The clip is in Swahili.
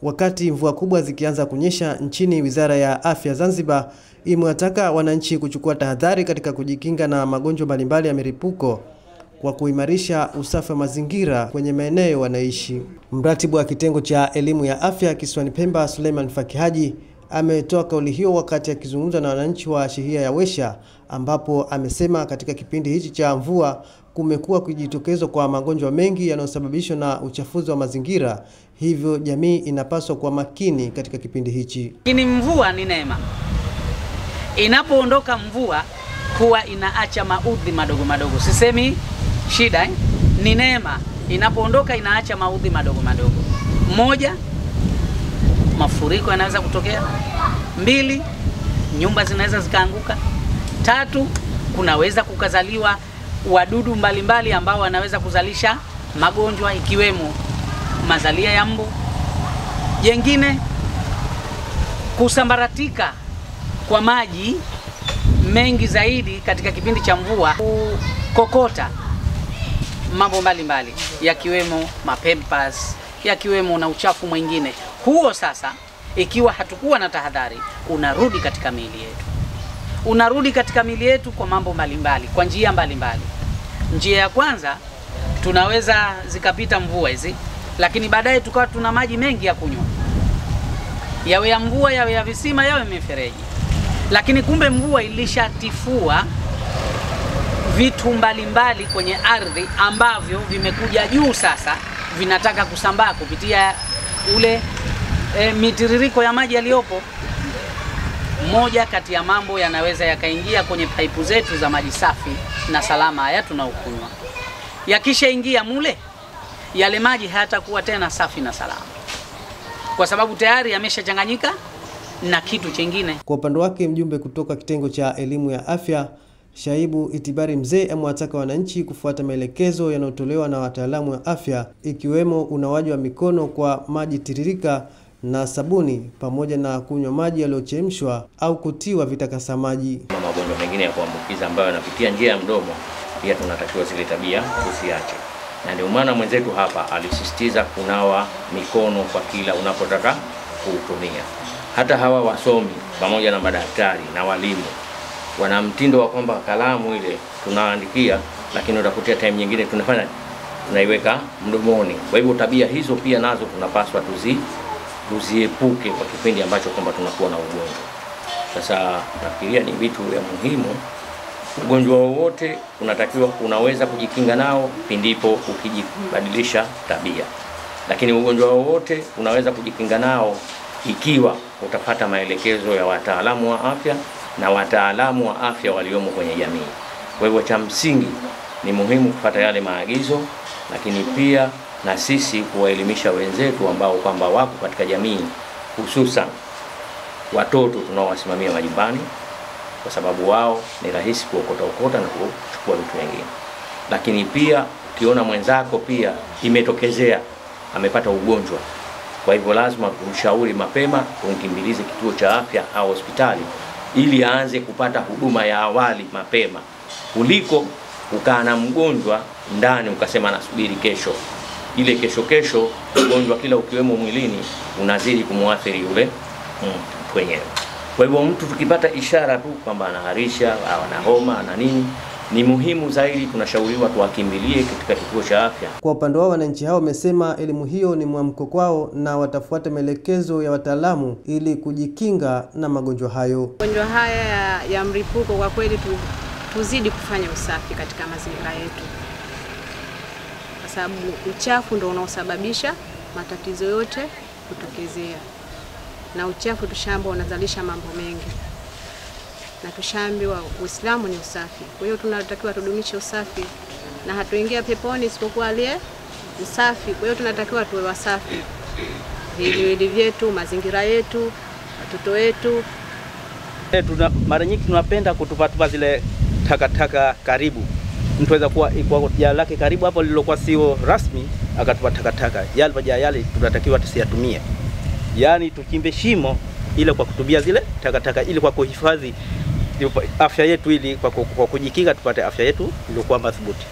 Wakati mvua kubwa zikianza kunyesha nchini, Wizara ya Afya Zanzibar imewataka wananchi kuchukua tahadhari katika kujikinga na magonjwa mbalimbali ya milipuko kwa kuimarisha usafi wa mazingira kwenye maeneo wanaishi. Mratibu wa kitengo cha elimu ya afya kisiwani Pemba, Suleiman Fakihaji, ametoa kauli hiyo wakati akizungumza na wananchi wa shehia ya Wesha, ambapo amesema katika kipindi hichi cha mvua kumekuwa kujitokeza kwa magonjwa mengi yanayosababishwa na uchafuzi wa mazingira, hivyo jamii inapaswa kuwa makini katika kipindi hichi. Mvua ni neema. Inapoondoka mvua huwa inaacha maudhi madogo madogo. Sisemi shida, ni neema. Inapoondoka inaacha maudhi madogo madogo. Moja, mafuriko yanaweza kutokea. 2, nyumba zinaweza zikaanguka. 3, kunaweza kukazaliwa wadudu mbalimbali ambao wanaweza kuzalisha magonjwa ikiwemo mazalia ya mbu. Jengine, kusambaratika kwa maji mengi zaidi katika kipindi cha mvua, kokota mambo mbalimbali yakiwemo mapempas, yakiwemo na uchafu mwingine. Huo sasa, ikiwa hatukuwa na tahadhari, unarudi katika miili yetu. Unarudi katika miili yetu kwa mambo mbalimbali, kwa njia mbalimbali. Njia ya kwanza, tunaweza zikapita mvua hizi, lakini baadaye tukawa tuna maji mengi ya kunywa. Yawe ya mvua, yawe ya visima, yawe mifereji. Lakini kumbe mvua ilishatifua vitu mbalimbali kwenye ardhi ambavyo vimekuja juu sasa, vinataka kusambaa kupitia ule mitiririko ya maji yaliyopo. Moja kati ya mambo yanaweza yakaingia kwenye paipu zetu za maji safi na salama haya tunaokunywa. Yakishaingia mule, yale maji hayatakuwa tena safi na salama, kwa sababu tayari yameshachanganyika na kitu chingine. Kwa upande wake, mjumbe kutoka kitengo cha elimu ya afya Shaibu Itibari Mzee amewataka wananchi kufuata maelekezo yanayotolewa na wataalamu wa afya, ikiwemo unawaji wa mikono kwa maji tiririka na sabuni, pamoja na kunywa maji yaliyochemshwa au kutiwa vitakasa maji. Magonjwa mengine ya kuambukiza ambayo yanapitia njia ya mdomo, pia tunatakiwa zile tabia tusiache. Na ndio maana mwenzetu hapa alisisitiza kunawa mikono kwa kila unapotaka kuutumia. Hata hawa wasomi pamoja na madaktari na walimu wana mtindo wa kwamba kalamu ile tunaandikia, lakini utakutia time nyingine tunaiweka mdomoni. Kwa hivyo tabia hizo pia nazo tunapaswa tuziepuke kwa kipindi ambacho kwamba tunakuwa na ugonjwa. Sasa nafikiria ni vitu vya muhimu. Ugonjwa wowote unaweza kujikinga nao pindipo ukijibadilisha tabia. Lakini ugonjwa wowote unaweza kujikinga nao ikiwa utapata maelekezo ya wataalamu wa afya na wataalamu wa afya waliomo kwenye jamii. Kwa hivyo cha msingi ni muhimu kufuata yale maagizo, lakini pia na sisi kuwaelimisha wenzetu ambao kwamba wako katika jamii, hususan watoto tunaowasimamia majumbani, kwa sababu wao ni rahisi kuokota na kuchukua vitu vingine. Lakini pia ukiona mwenzako pia imetokezea amepata ugonjwa, kwa hivyo lazima kumshauri mapema, kumkimbilize kituo cha afya au hospitali ili aanze kupata huduma ya awali mapema, kuliko ukaa na mgonjwa ndani ukasema nasubiri kesho. Ile kesho ugonjwa kila ukiwemo mwilini unazidi kumuathiri yule mwenyewe. Kwa hivyo mtu tukipata ishara tu kwamba anaharisha au ana homa ana nini, ni muhimu zaidi tunashauriwa tuwakimbilie katika kituo cha afya. Kwa upande wao, wananchi hao wamesema elimu hiyo ni mwamko kwao na watafuata maelekezo ya wataalamu ili kujikinga na magonjwa hayo. Magonjwa haya ya mlipuko, kwa kweli tuzidi kufanya usafi katika mazingira yetu, kwa sababu uchafu ndio unaosababisha matatizo yote kutokezea, na uchafu tushaambiwa unazalisha mambo mengi, na tushaambiwa Uislamu ni usafi. Kwa hiyo tunatakiwa tudumishe usafi, na hatuingia peponi isipokuwa aliye usafi. Kwa hiyo tunatakiwa tuwe wasafi, viwili vyetu, mazingira yetu, watoto wetu. Mara nyingi tunapenda kutupatupa zile takataka karibu. Mtu aweza kuwa iko jala lake karibu hapo lilokuwa sio rasmi, akatupa takataka. Yale tunatakiwa tusiyatumie. Yaani tukimbe shimo ile kwa kutumia zile takataka, ili kwa kuhifadhi afya yetu, ili kwa kujikinga tupate afya yetu iliyokuwa madhubuti.